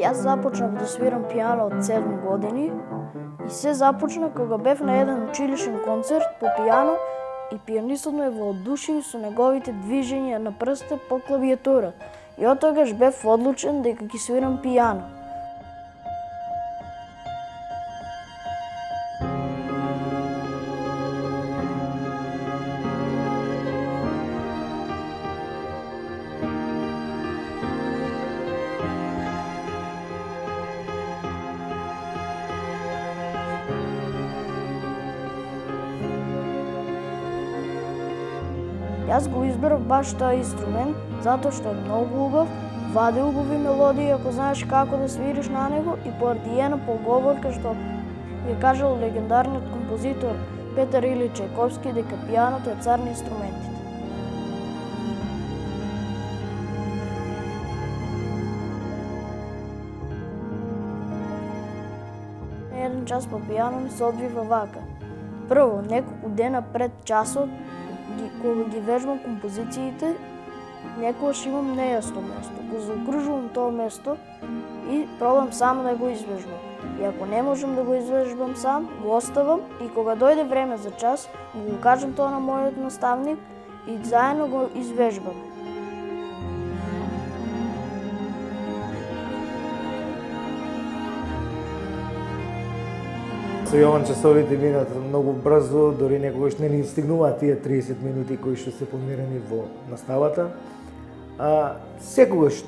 Јас започнав да свирам пијано од 7 години и се започна кога бев на еден училишен концерт по пијано и пијанистот ме воодушеви со неговите движења на прстите по клавијатура. И од тогаш бев одлучен дека ќе свирам пијано. Јас го избрав баш тој инструмент затоа што е многу убав, вади убави мелодии ако знаеш како да свириш на него и поради една поговорка што ја кажал легендарниот композитор Петар Илиј Чајковски дека пијаното е цар на инструментите. Еден час по пијано ми се одвива вака. Прво, неколку дена пред часот кога ги вежбам композициите, некогаш имам нејасно место. Го заокружувам тоа место и пробам сам да го извежбам. И ако не можам да го извежбам сам, го оставам и кога дојде време за час, го кажам тоа на мојот наставник и заедно го извежбаме. Со Јован часовите минат многу брзо, дори некогаш не ни стигнуваат тие 30 минути кои што се померени во наставата. Секогаш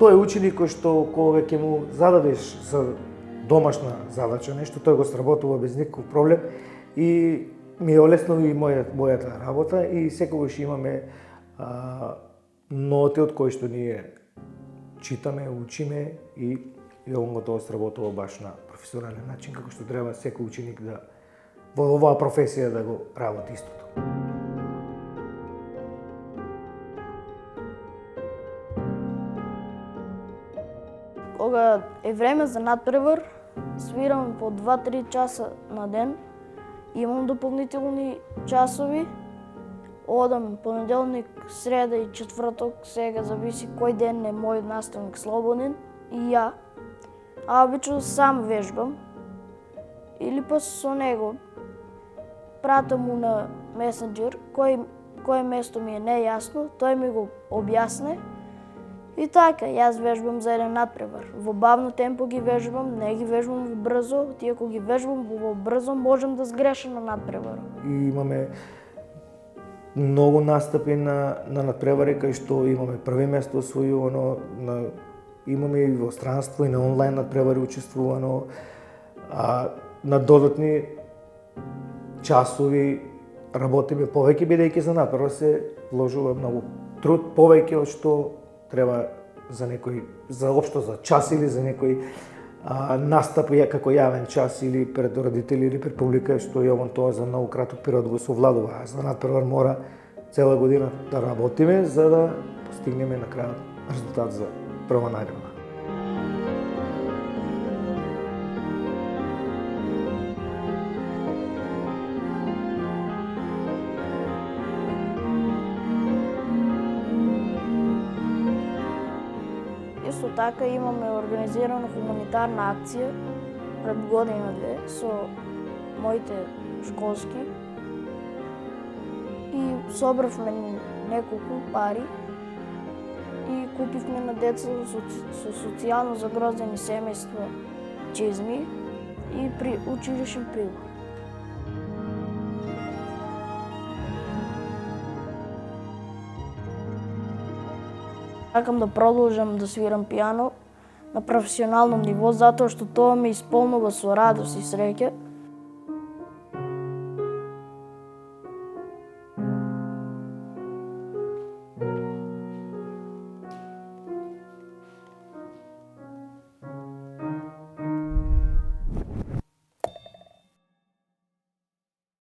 тој ученик кој што кога ќе му зададеш за домашна задача нешто, тој го сработува без никаков проблем и ми е олеснови и мојата работа и секогаш имаме ноти од кои што ние читаме, учиме и Јован го тоа сработува баш на професионален начин, како што треба секој ученик да во оваа професија да го работи истото. Кога е време за надпревар, свирам по 2-3 часа на ден. Имам дополнителни часови. Одам понеделник, среда и четврток, сега зависи кој ден е мој наставник слободен и ја. А обично сам вежбам или па со него. Пратам му на месенџер кое место ми е нејасно, тој ми го објасне и така, јас вежбам за еден надпревар. Во бавно темпо ги вежбам, не ги вежбам во брзо, ти ако ги вежбам во брзо можам да сгрешам на надпревар. И имаме многу настапи на надпревари кај што имаме први место освојувано, имаме и во странство и на онлайн надпревари учествувано, на додатни часови работиме повеќе бидејќи за надпревар се вложува многу труд, повеќе од што треба за некој, за општо за час или за некој настап како јавен час или пред родители или пред публика, што Јован тоа за многу краток период го совладува. За надпревар мора цела година да работиме за да постигнеме на крајот резултат за прва награда. Исто така имаме организирана хуманитарна акција пред година-две со моите школски и собравме неколку пари и купивме на деца со социјално загрозени семејства чизми и при училишен прибор. Сакам да продолжам да свирам пијано на професионално ниво затоа што тоа ме исполнува со радост и среќа